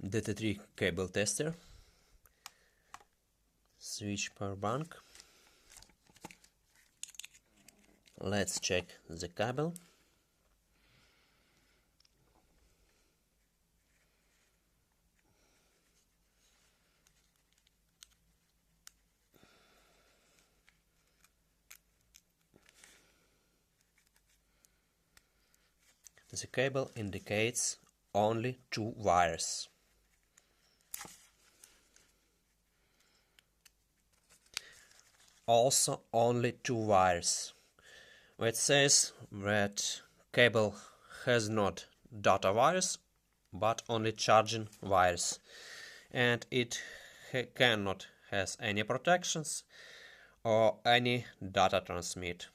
DT3 cable tester. Switch power bank. Let's check the cable. The cable indicates only 2 wires. Also only 2 wires. It says that cable has not data wires but only charging wires, and it cannot has any protections or any data transmit.